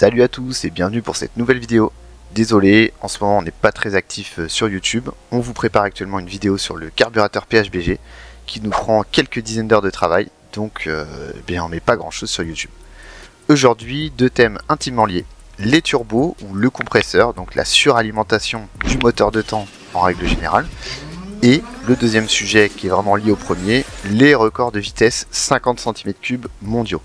Salut à tous et bienvenue pour cette nouvelle vidéo. Désolé, en ce moment on n'est pas très actif sur YouTube. On vous prépare actuellement une vidéo sur le carburateur PHBG qui nous prend quelques dizaines d'heures de travail, donc on met pas grand chose sur YouTube. Aujourd'hui, deux thèmes intimement liés. Les turbos ou le compresseur, donc la suralimentation du moteur de temps en règle générale. Et le deuxième sujet qui est vraiment lié au premier, les records de vitesse 50 cm3 mondiaux.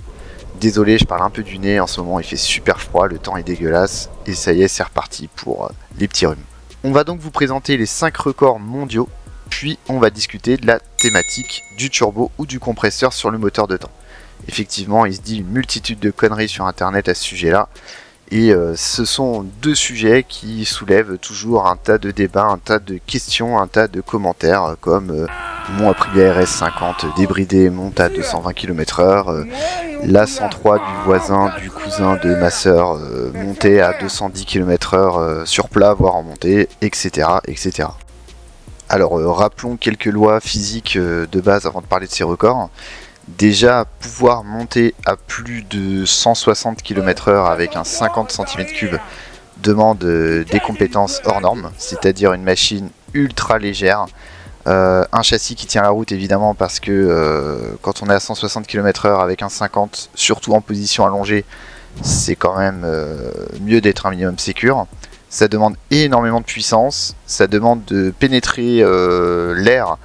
Désolé, je parle un peu du nez, en ce moment il fait super froid, le temps est dégueulasse, et ça y est, c'est reparti pour les petits rhumes. On va donc vous présenter les 5 records mondiaux, puis on va discuter de la thématique du turbo ou du compresseur sur le moteur de temps. Effectivement, il se dit une multitude de conneries sur internet à ce sujet-là, et ce sont deux sujets qui soulèvent toujours un tas de débats, un tas de questions, un tas de commentaires, comme mon Aprilia RS50 débridé monte à 220 km/h, la 103 du voisin, du cousin de ma soeur montée à 210 km/h sur plat, voire en montée, etc. etc. Alors rappelons quelques lois physiques de base avant de parler de ces records. Déjà, pouvoir monter à plus de 160 km/h avec un 50 cm3 demande des compétences hors normes, c'est-à-dire une machine ultra légère, un châssis qui tient la route évidemment parce que quand on est à 160 km/h avec un 50, surtout en position allongée, c'est quand même mieux d'être un minimum sécure. Ça demande énormément de puissance, ça demande de pénétrer l'air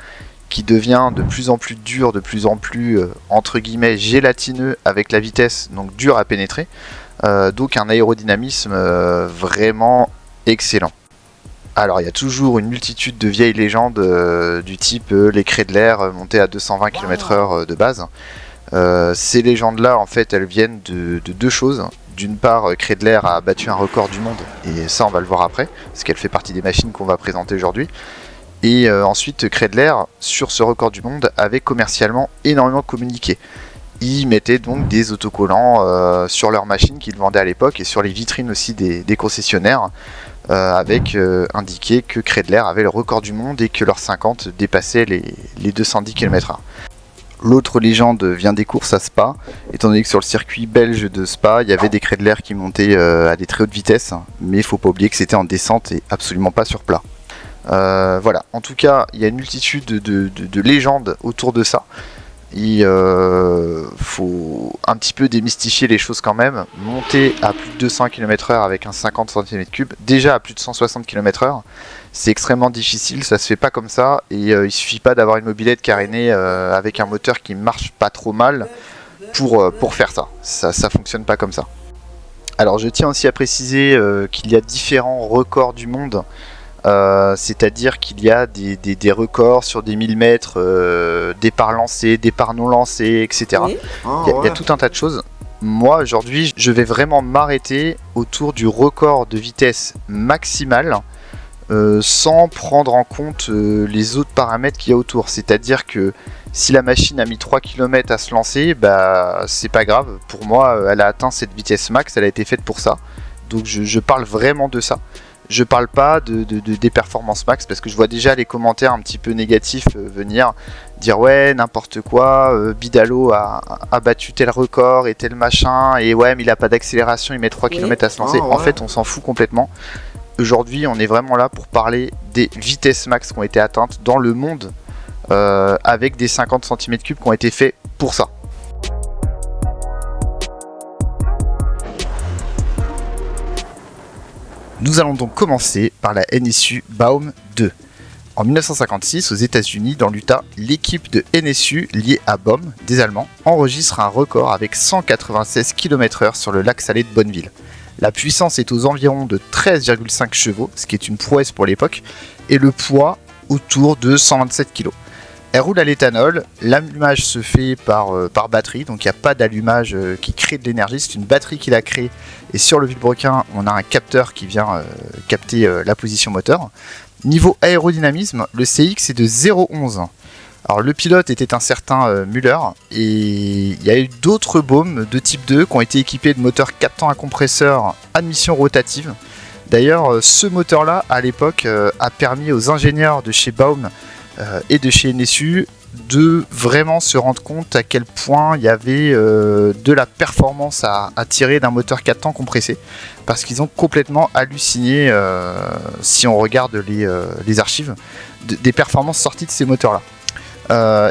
qui devient de plus en plus dur, de plus en plus entre guillemets gélatineux avec la vitesse, donc dur à pénétrer, donc un aérodynamisme vraiment excellent. Alors il y a toujours une multitude de vieilles légendes du type les Kreidler montés à 220 km/h de base. Ces légendes là en fait elles viennent de deux choses. D'une part, Kreidler a battu un record du monde, et ça on va le voir après, parce qu'elle fait partie des machines qu'on va présenter aujourd'hui. Et ensuite, Kreidler, sur ce record du monde, avait commercialement énormément communiqué. Ils mettaient donc des autocollants sur leurs machines qu'ils vendaient à l'époque et sur les vitrines aussi des concessionnaires, avec indiqué que Kreidler avait le record du monde et que leur 50 dépassait les 210 km/h. L'autre légende vient des courses à Spa, étant donné que sur le circuit belge de Spa, il y avait des Kreidler qui montaient à des très hautes vitesses, mais il ne faut pas oublier que c'était en descente et absolument pas sur plat. Voilà, en tout cas, il y a une multitude de légendes autour de ça. Il faut un petit peu démystifier les choses quand même. Monter à plus de 200 km/h avec un 50 cm3, déjà à plus de 160 km/h, c'est extrêmement difficile, ça se fait pas comme ça. Et il suffit pas d'avoir une mobilette carénée avec un moteur qui marche pas trop mal pour faire ça. Ça fonctionne pas comme ça. Alors je tiens aussi à préciser qu'il y a différents records du monde. C'est-à-dire qu'il y a des records sur des 1000 mètres, départ lancé, départ non lancé, etc. Oui. Il y a tout un tas de choses. Moi aujourd'hui je vais vraiment m'arrêter autour du record de vitesse maximale sans prendre en compte les autres paramètres qu'il y a autour. C'est-à-dire que si la machine a mis 3 km à se lancer, bah c'est pas grave. Pour moi elle a atteint cette vitesse max, elle a été faite pour ça. Donc je parle vraiment de ça. Je parle pas des performances max parce que je vois déjà les commentaires un petit peu négatifs venir dire ouais n'importe quoi, Bidalo a battu tel record et tel machin, et ouais mais il a pas d'accélération, il met 3 km à se lancer. En fait on s'en fout complètement. Aujourd'hui on est vraiment là pour parler des vitesses max qui ont été atteintes dans le monde avec des 50 cm3 qui ont été faits pour ça. Nous allons donc commencer par la NSU Baum 2. En 1956, aux États-Unis, dans l'Utah, l'équipe de NSU liée à Baum, des Allemands, enregistre un record avec 196 km/h sur le lac salé de Bonneville. La puissance est aux environs de 13,5 chevaux, ce qui est une prouesse pour l'époque, et le poids autour de 127 kg. Elle roule à l'éthanol, l'allumage se fait par batterie, donc il n'y a pas d'allumage qui crée de l'énergie, c'est une batterie qui la crée, et sur le vilebrequin on a un capteur qui vient capter la position moteur. Niveau aérodynamisme, le CX est de 0,11. Alors le pilote était un certain Müller, et il y a eu d'autres Baum de type 2 qui ont été équipés de moteurs captant un compresseur admission rotative. D'ailleurs ce moteur là à l'époque a permis aux ingénieurs de chez Baum et de chez NSU de vraiment se rendre compte à quel point il y avait de la performance à tirer d'un moteur 4 temps compressé, parce qu'ils ont complètement halluciné si on regarde les archives des performances sorties de ces moteurs là.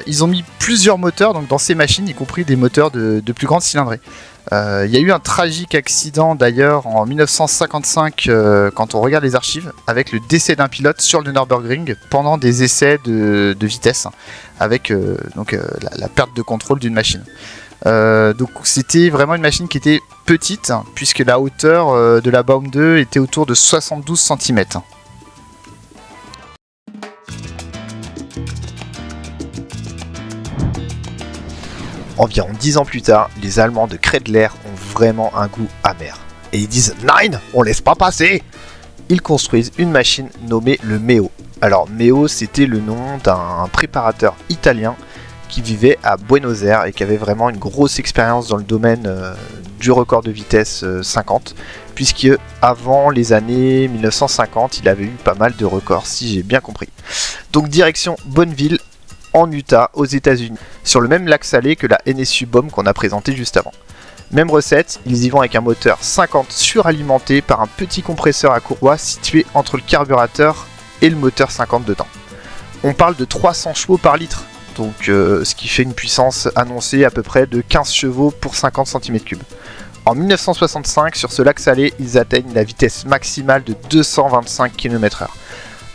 Ils ont mis plusieurs moteurs donc dans ces machines, y compris des moteurs de plus grande cylindrée. Il y a eu un tragique accident d'ailleurs en 1955 quand on regarde les archives, avec le décès d'un pilote sur le Nürburgring pendant des essais de vitesse, avec la perte de contrôle d'une machine. Donc c'était vraiment une machine qui était petite, puisque la hauteur de la Baum 2 était autour de 72 cm. Environ 10 ans plus tard, les Allemands de Kreidler ont vraiment un goût amer. Et ils disent « Nein, on laisse pas passer !» Ils construisent une machine nommée le Meo. Alors Meo, c'était le nom d'un préparateur italien qui vivait à Buenos Aires et qui avait vraiment une grosse expérience dans le domaine du record de vitesse 50, puisque avant les années 1950, il avait eu pas mal de records, si j'ai bien compris. Donc direction Bonneville, en Utah, aux États-Unis, sur le même lac salé que la NSU Baum qu'on a présenté juste avant. Même recette, ils y vont avec un moteur 50 suralimenté par un petit compresseur à courroie situé entre le carburateur et le moteur 50 dedans. On parle de 300 chevaux par litre, donc ce qui fait une puissance annoncée à peu près de 15 chevaux pour 50 cm3. En 1965, sur ce lac salé, ils atteignent la vitesse maximale de 225 km/h.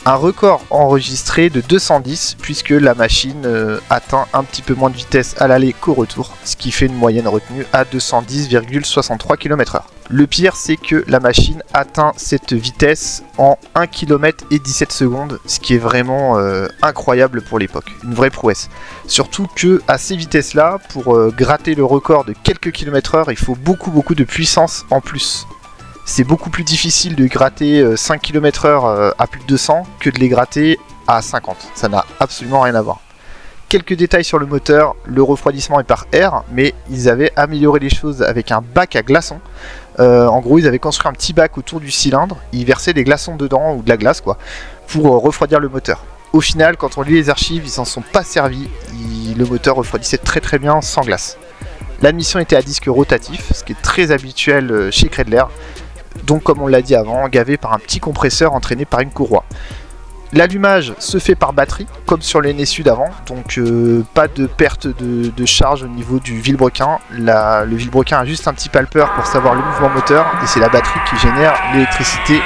Un record enregistré de 210, puisque la machine atteint un petit peu moins de vitesse à l'aller qu'au retour, ce qui fait une moyenne retenue à 210,63 km/h. Le pire, c'est que la machine atteint cette vitesse en 1 km et 17 secondes, ce qui est vraiment incroyable pour l'époque, une vraie prouesse. Surtout que à ces vitesses-là, pour gratter le record de quelques km/h, il faut beaucoup de puissance en plus. C'est beaucoup plus difficile de gratter 5 km/h à plus de 200 que de les gratter à 50. Ça n'a absolument rien à voir. Quelques détails sur le moteur, le refroidissement est par air, mais ils avaient amélioré les choses avec un bac à glaçons. En gros, ils avaient construit un petit bac autour du cylindre, ils versaient des glaçons dedans, ou de la glace quoi, pour refroidir le moteur. Au final, quand on lit les archives, ils s'en sont pas servis, le moteur refroidissait très bien sans glace. L'admission était à disque rotatif, ce qui est très habituel chez Kreidler. Donc comme on l'a dit avant, gavé par un petit compresseur entraîné par une courroie. L'allumage se fait par batterie, comme sur les NSU d'avant, donc pas de perte de charge au niveau du vilebrequin. Le vilebrequin a juste un petit palpeur pour savoir le mouvement moteur, et c'est la batterie qui génère l'électricité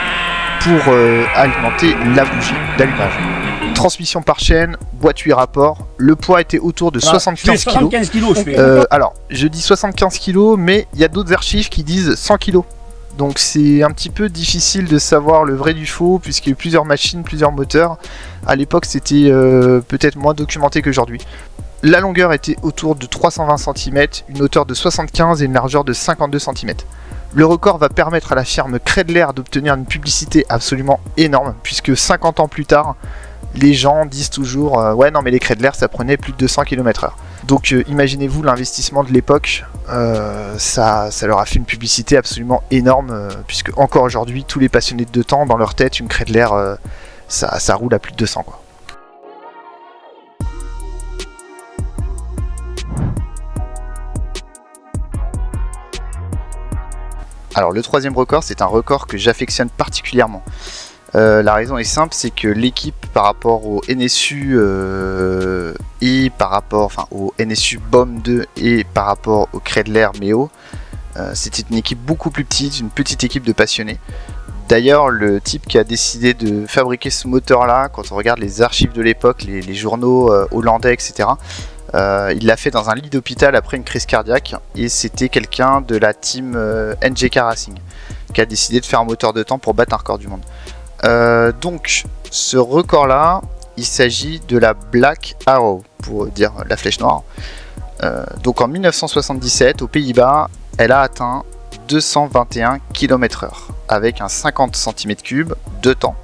pour alimenter la bougie d'allumage. Transmission par chaîne, boîte 8 rapports, le poids était autour de 75 kg. Alors, je dis 75 kg, mais il y a d'autres archives qui disent 100 kg. Donc c'est un petit peu difficile de savoir le vrai du faux, puisqu'il y a eu plusieurs machines, plusieurs moteurs. À l'époque, c'était peut-être moins documenté qu'aujourd'hui. La longueur était autour de 320 cm, une hauteur de 75 et une largeur de 52 cm. Le record va permettre à la firme Kreidler d'obtenir une publicité absolument énorme, puisque 50 ans plus tard, les gens disent toujours ouais non mais les Kreidler ça prenait plus de 200 km/h. Donc imaginez-vous l'investissement de l'époque, ça leur a fait une publicité absolument énorme, puisque encore aujourd'hui tous les passionnés de deux temps, dans leur tête une Kreidler ça roule à plus de 200 quoi. Alors le troisième record, c'est un record que j'affectionne particulièrement. La raison est simple, c'est que l'équipe par rapport au NSU et par rapport, au NSU Baum 2 et par rapport au Kreidler Meo, c'était une équipe beaucoup plus petite, une petite équipe de passionnés. D'ailleurs, le type qui a décidé de fabriquer ce moteur-là, quand on regarde les archives de l'époque, les journaux hollandais, etc., il l'a fait dans un lit d'hôpital après une crise cardiaque, et c'était quelqu'un de la team NGK Racing qui a décidé de faire un moteur de temps pour battre un record du monde. Donc ce record là, il s'agit de la Black Arrow, pour dire la flèche noire. Donc en 1977 aux Pays-Bas, elle a atteint 221 km/h avec un 50 cm3 de temps,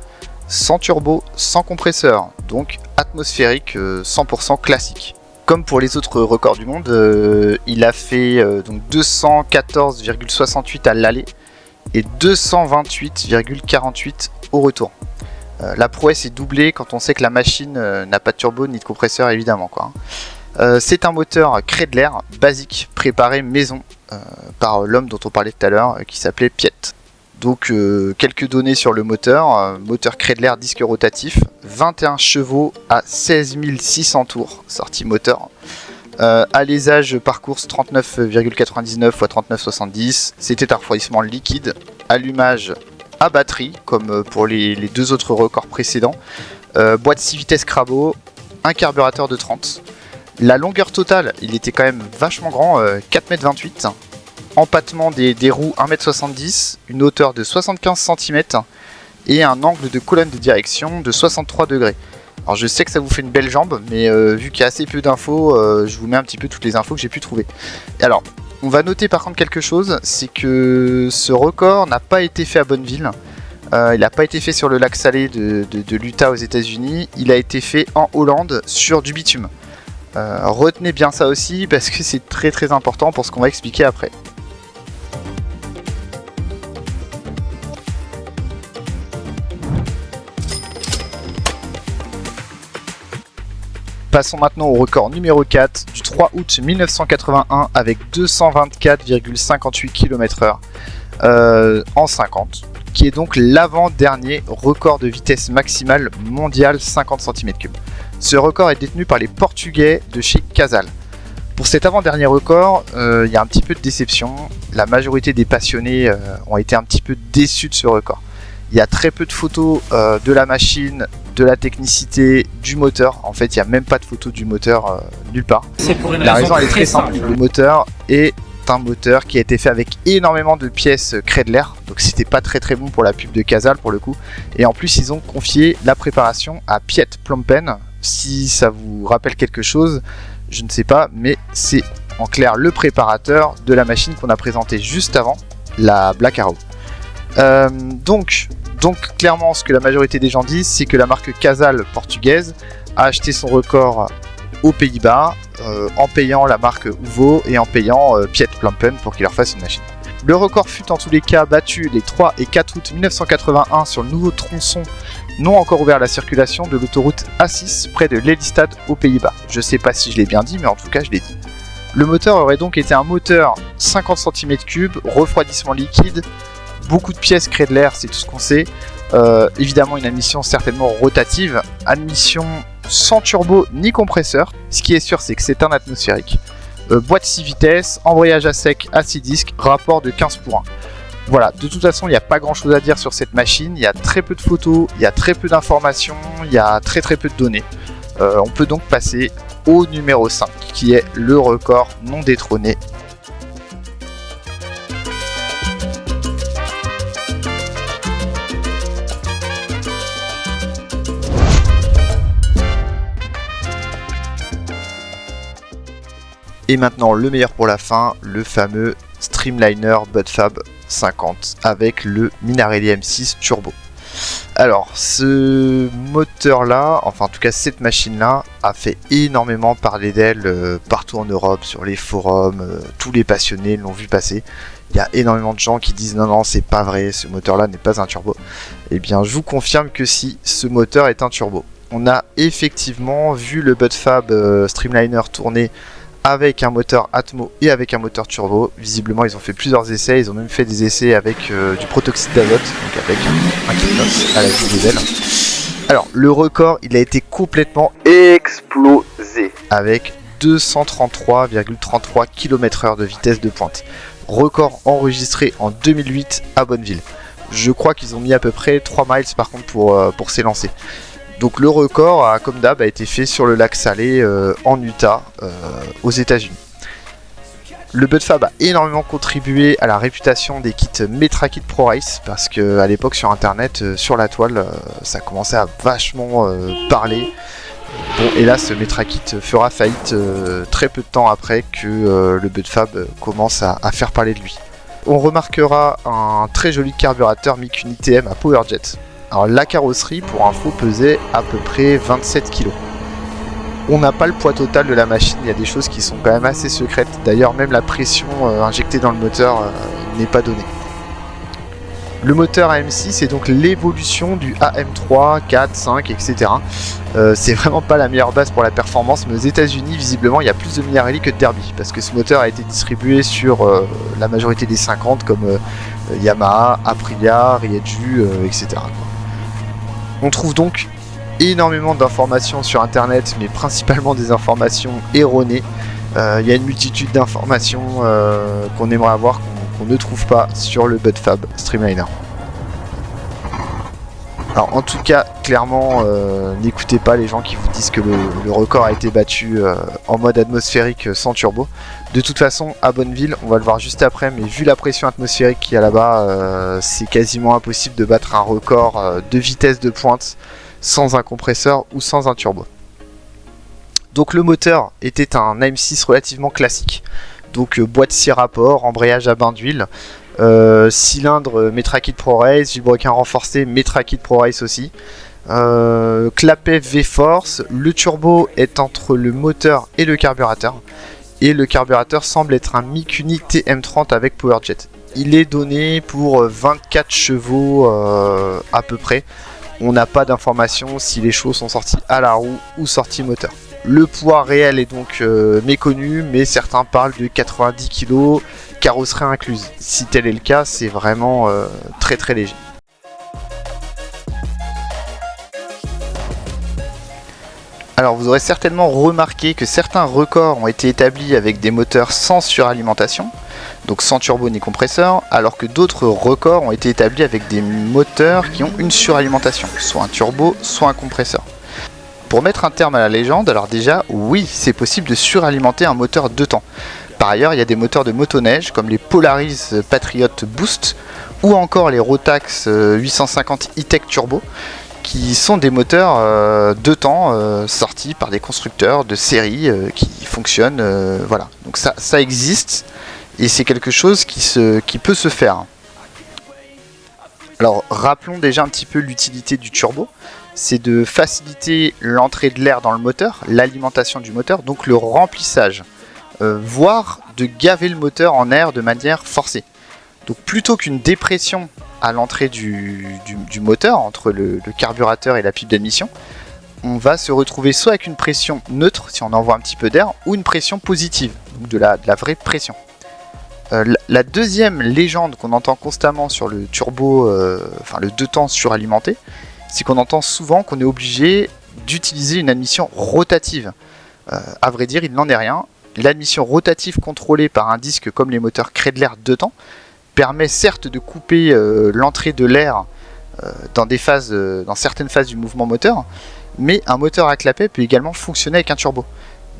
sans turbo, sans compresseur, donc atmosphérique 100% classique. Comme pour les autres records du monde, il a fait donc 214,68 à l'aller et 228,48 au retour. La prouesse est doublée quand on sait que la machine n'a pas de turbo ni de compresseur évidemment quoi. C'est un moteur Kreidler basique préparé maison par l'homme dont on parlait tout à l'heure qui s'appelait Piet. Donc quelques données sur le moteur, moteur Kreidler disque rotatif, 21 chevaux à 16 600 tours, sortie moteur. Alésage par course 39,99 x 39,70, c'était un refroidissement liquide, allumage à batterie comme pour les deux autres records précédents, boîte 6 vitesses Crabo, un carburateur de 30. La longueur totale, il était quand même vachement grand, 4,28 m. Empattement des roues 1,70 m, une hauteur de 75 cm et un angle de colonne de direction de 63 degrés. Alors je sais que ça vous fait une belle jambe, mais vu qu'il y a assez peu d'infos, je vous mets un petit peu toutes les infos que j'ai pu trouver. Alors, on va noter par contre quelque chose, c'est que ce record n'a pas été fait à Bonneville. Il n'a pas été fait sur le lac salé de l'Utah aux États-Unis, il a été fait en Hollande sur du bitume. Retenez bien ça aussi parce que c'est très important pour ce qu'on va expliquer après. Passons maintenant au record numéro 4 du 3 août 1981 avec 224,58 km/h en 50, qui est donc l'avant-dernier record de vitesse maximale mondiale 50 cm3. Ce record est détenu par les Portugais de chez Casal. Pour cet avant-dernier record, il y a un petit peu de déception. La majorité des passionnés ont été un petit peu déçus de ce record. Il y a très peu de photos de la machine, de la technicité, du moteur. En fait, il n'y a même pas de photos du moteur nulle part. La raison elle est très simple. Le moteur est un moteur qui a été fait avec énormément de pièces Kreidler. Donc c'était pas très bon pour la pub de Casal pour le coup. Et en plus, ils ont confié la préparation à Piet Plompen. Si ça vous rappelle quelque chose, je ne sais pas, mais c'est en clair le préparateur de la machine qu'on a présenté juste avant, la Black Arrow. Donc clairement ce que la majorité des gens disent, c'est que la marque Casal portugaise a acheté son record aux Pays-Bas en payant la marque Uvo et en payant Piet Plompen pour qu'il leur fasse une machine. Le record fut en tous les cas battu les 3 et 4 août 1981 sur le nouveau tronçon non encore ouvert à la circulation de l'autoroute A6 près de Lelystad aux Pays-Bas. Je sais pas si je l'ai bien dit, mais en tout cas je l'ai dit. Le moteur aurait donc été un moteur 50 cm3, refroidissement liquide, beaucoup de pièces Kreidler, c'est tout ce qu'on sait. Évidemment une admission certainement rotative, admission sans turbo ni compresseur. Ce qui est sûr, c'est que c'est un atmosphérique. Boîte 6 vitesses, embrayage à sec à 6 disques, rapport de 15:1. Voilà, de toute façon il n'y a pas grand chose à dire sur cette machine, il y a très peu de photos, il y a très peu d'informations, il y a très peu de données. On peut donc passer au numéro 5 qui est le record non détrôné. Et maintenant le meilleur pour la fin, le fameux Streamliner Budfab 50 avec le Minarelli M6 Turbo. Alors ce moteur là, enfin en tout cas cette machine là, a fait énormément parler d'elle partout en Europe, sur les forums, tous les passionnés l'ont vu passer. Il y a énormément de gens qui disent non c'est pas vrai, ce moteur là n'est pas un turbo. Eh bien je vous confirme que si, ce moteur est un turbo. On a effectivement vu le Budfab Streamliner tourner avec un moteur Atmo et avec un moteur turbo. Visiblement ils ont fait plusieurs essais, ils ont même fait des essais avec du protoxyde d'azote, donc avec un Kipnos à la diesel. Alors le record il a été complètement explosé avec 233,33 km/h de vitesse de pointe. Record enregistré en 2008 à Bonneville. Je crois qu'ils ont mis à peu près 3 miles par contre pour s'élancer. Donc le record, comme d'hab, a été fait sur le lac Salé en Utah, aux États-Unis. Le Budfab a énormément contribué à la réputation des kits Metrakit Pro Race parce qu'à l'époque sur internet, sur la toile, ça commençait à vachement parler. Bon, hélas, Metrakit fera faillite très peu de temps après que le Budfab commence à faire parler de lui. On remarquera un très joli carburateur Mikuni TM à PowerJet. Alors la carrosserie, pour info, pesait à peu près 27 kg. On n'a pas le poids total de la machine, il y a des choses qui sont quand même assez secrètes. D'ailleurs, même la pression injectée dans le moteur n'est pas donnée. Le moteur AM6 est donc l'évolution du AM3, 4, 5, etc. C'est vraiment pas la meilleure base pour la performance, mais aux États-Unis visiblement il y a plus de Minarelli que de Derby, parce que ce moteur a été distribué sur la majorité des 50 comme Yamaha, Aprilia, Rieju, etc. On trouve donc énormément d'informations sur internet, mais principalement des informations erronées. Il y a une multitude d'informations qu'on aimerait avoir, qu'on ne trouve pas sur le Budfab Streamliner. Alors en tout cas, clairement, n'écoutez pas les gens qui vous disent que le record a été battu en mode atmosphérique sans turbo. De toute façon, à Bonneville, on va le voir juste après, mais vu la pression atmosphérique qu'il y a là-bas, c'est quasiment impossible de battre un record de vitesse de pointe sans un compresseur ou sans un turbo. Donc le moteur était un AM6 relativement classique. Donc boîte 6 rapports, embrayage à bain d'huile, cylindre Metra-Kit ProRace, vilebrequin renforcé Metra-Kit ProRace aussi. Clapet V-Force, le turbo est entre le moteur et le carburateur. Et le carburateur semble être un Mikuni TM30 avec PowerJet. Il est donné pour 24 chevaux à peu près. On n'a pas d'informations si les chevaux sont sortis à la roue ou sortis moteur. Le poids réel est donc méconnu, mais certains parlent de 90 kg, carrosserie incluse. Si tel est le cas, c'est vraiment très très léger. Alors vous aurez certainement remarqué que certains records ont été établis avec des moteurs sans suralimentation, donc sans turbo ni compresseur, alors que d'autres records ont été établis avec des moteurs qui ont une suralimentation, soit un turbo, soit un compresseur. Pour mettre un terme à la légende, alors déjà, oui, c'est possible de suralimenter un moteur 2 temps. Par ailleurs, il y a des moteurs de motoneige comme les Polaris Patriot Boost ou encore les Rotax 850 E-Tech Turbo qui sont des moteurs 2 temps sortis par des constructeurs de série qui fonctionnent. Voilà. Donc ça existe et c'est quelque chose qui peut se faire. Alors rappelons déjà un petit peu l'utilité du turbo. C'est de faciliter l'entrée de l'air dans le moteur, l'alimentation du moteur, donc le remplissage, voire de gaver le moteur en air de manière forcée. Donc plutôt qu'une dépression à l'entrée du moteur, entre le carburateur et la pipe d'admission, on va se retrouver soit avec une pression neutre, si on envoie un petit peu d'air, ou une pression positive, donc de la vraie pression. La deuxième légende qu'on entend constamment sur le turbo, enfin le 2 temps suralimenté, c'est qu'on entend souvent qu'on est obligé d'utiliser une admission rotative. À vrai dire, il n'en est rien. L'admission rotative contrôlée par un disque comme les moteurs Kreidler 2 temps permet certes de couper l'entrée de l'air dans certaines phases du mouvement moteur, mais un moteur à clapet peut également fonctionner avec un turbo.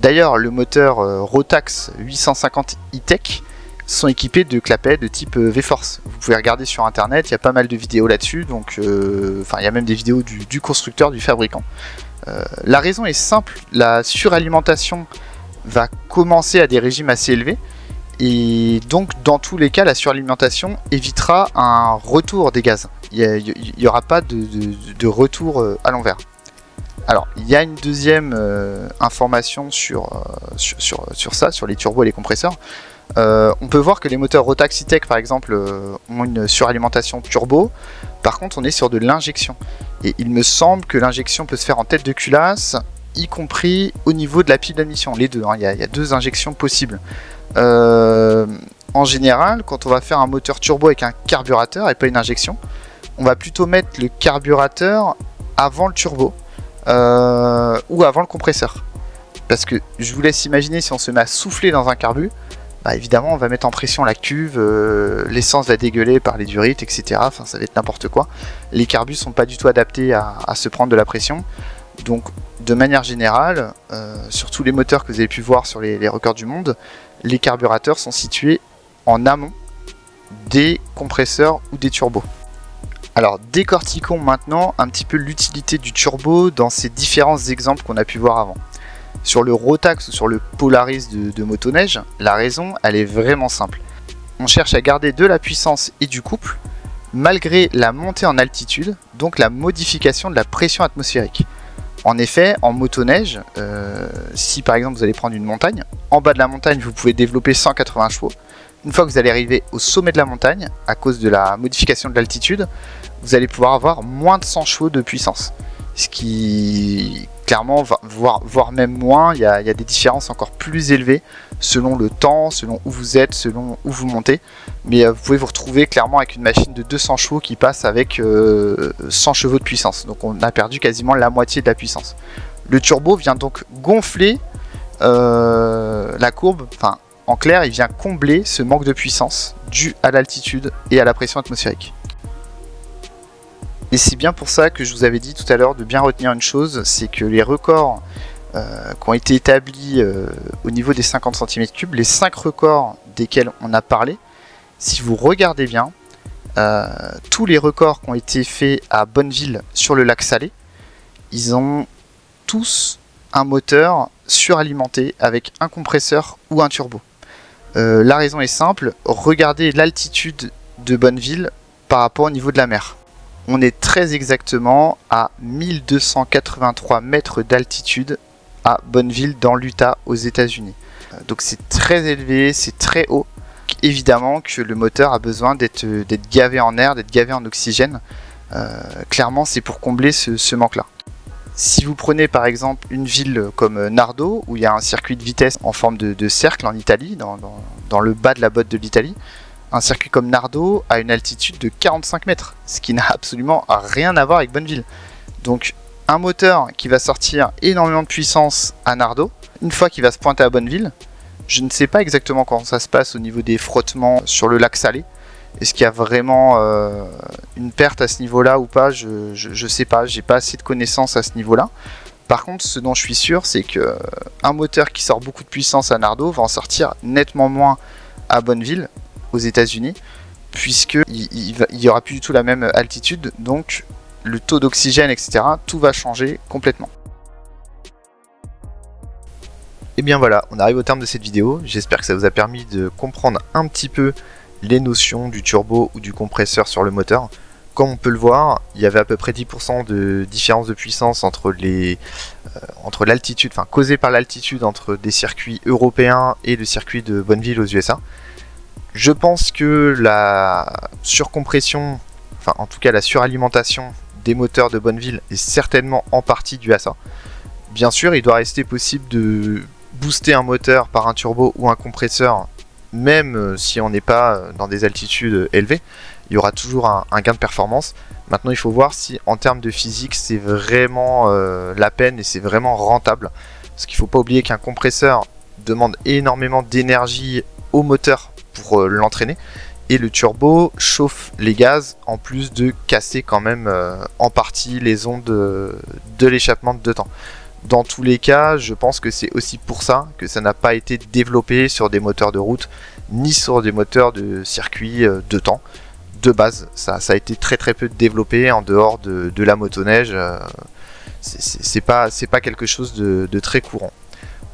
D'ailleurs, le moteur Rotax 850 E-Tech sont équipés de clapets de type V-Force. Vous pouvez regarder sur internet, il y a pas mal de vidéos là-dessus, donc il y a même des vidéos du constructeur, du fabricant. La raison est simple, la suralimentation va commencer à des régimes assez élevés, et donc dans tous les cas la suralimentation évitera un retour des gaz. Il n'y aura pas de retour à l'envers. Alors il y a une deuxième information sur ça, sur les turbos et les compresseurs. On peut voir que les moteurs Rotax E-Tech par exemple ont une suralimentation turbo. Par contre on est sur de l'injection, et il me semble que l'injection peut se faire en tête de culasse, y compris au niveau de la pile d'admission, les deux, hein. Il y a deux injections possibles. En général, quand on va faire un moteur turbo avec un carburateur et pas une injection, on va plutôt mettre le carburateur avant le turbo ou avant le compresseur, parce que je vous laisse imaginer, si on se met à souffler dans un carbu, bah évidemment on va mettre en pression la cuve, l'essence va dégueuler par les durites, etc. Enfin ça va être n'importe quoi. Les carbus sont pas du tout adaptés à se prendre de la pression. Donc de manière générale, sur tous les moteurs que vous avez pu voir sur les records du monde, les carburateurs sont situés en amont des compresseurs ou des turbos. Alors décortiquons maintenant un petit peu l'utilité du turbo dans ces différents exemples qu'on a pu voir avant. Sur le Rotax ou sur le Polaris de motoneige, la raison elle est vraiment simple. On cherche à garder de la puissance et du couple malgré la montée en altitude, donc la modification de la pression atmosphérique. En effet, en motoneige, si par exemple vous allez prendre une montagne, en bas de la montagne vous pouvez développer 180 chevaux, Une fois que vous allez arriver au sommet de la montagne, à cause de la modification de l'altitude, vous allez pouvoir avoir moins de 100 chevaux de puissance. Ce qui, clairement, voire même moins, il y a des différences encore plus élevées selon le temps, selon où vous êtes, selon où vous montez. Mais vous pouvez vous retrouver clairement avec une machine de 200 chevaux qui passe avec 100 chevaux de puissance. Donc on a perdu quasiment la moitié de la puissance. Le turbo vient donc gonfler la courbe, enfin en clair, il vient combler ce manque de puissance dû à l'altitude et à la pression atmosphérique. Et c'est bien pour ça que je vous avais dit tout à l'heure de bien retenir une chose, c'est que les records qui ont été établis au niveau des 50 cm3, les 5 records desquels on a parlé, si vous regardez bien, tous les records qui ont été faits à Bonneville sur le lac Salé, ils ont tous un moteur suralimenté avec un compresseur ou un turbo. La raison est simple, regardez l'altitude de Bonneville par rapport au niveau de la mer. On est très exactement à 1283 mètres d'altitude à Bonneville dans l'Utah aux États-Unis. Donc c'est très élevé, c'est très haut. Évidemment que le moteur a besoin d'être gavé en air, d'être gavé en oxygène. Clairement c'est pour combler ce manque-là. Si vous prenez par exemple une ville comme Nardo, où il y a un circuit de vitesse en forme de cercle en Italie, dans le bas de la botte de l'Italie, un circuit comme Nardo a une altitude de 45 mètres, ce qui n'a absolument rien à voir avec Bonneville. Donc un moteur qui va sortir énormément de puissance à Nardo, une fois qu'il va se pointer à Bonneville, je ne sais pas exactement comment ça se passe au niveau des frottements sur le lac Salé. Est-ce qu'il y a vraiment une perte à ce niveau-là ou pas? Je sais pas, j'ai pas assez de connaissances à ce niveau-là. Par contre, ce dont je suis sûr, c'est que un moteur qui sort beaucoup de puissance à Nardo va en sortir nettement moins à Bonneville, aux États-Unis, puisque il y aura plus du tout la même altitude, donc le taux d'oxygène, etc., tout va changer complètement. Et bien voilà, on arrive au terme de cette vidéo. J'espère que ça vous a permis de comprendre un petit peu les notions du turbo ou du compresseur sur le moteur. Comme on peut le voir, il y avait à peu près 10% de différence de puissance entre l'altitude, enfin causée par l'altitude entre des circuits européens et le circuit de Bonneville aux USA. Je pense que la surcompression, enfin en tout cas la suralimentation des moteurs de Bonneville est certainement en partie due à ça. Bien sûr, il doit rester possible de booster un moteur par un turbo ou un compresseur, même si on n'est pas dans des altitudes élevées. Il y aura toujours un gain de performance. Maintenant, il faut voir si en termes de physique, c'est vraiment la peine et c'est vraiment rentable. Parce qu'il ne faut pas oublier qu'un compresseur demande énormément d'énergie au moteur pour l'entraîner, et le turbo chauffe les gaz en plus de casser quand même en partie les ondes de l'échappement de deux temps. Dans tous les cas, je pense que c'est aussi pour ça que ça n'a pas été développé sur des moteurs de route ni sur des moteurs de circuit de temps. De base, ça a été très peu développé en dehors de la motoneige. C'est pas quelque chose de très courant.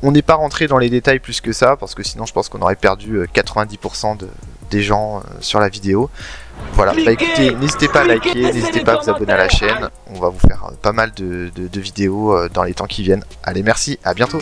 On n'est pas rentré dans les détails plus que ça, parce que sinon je pense qu'on aurait perdu 90% des gens sur la vidéo. Voilà, bah écoutez, n'hésitez pas à liker, n'hésitez pas à vous abonner à la chaîne. On va vous faire pas mal de vidéos dans les temps qui viennent. Allez, merci, à bientôt.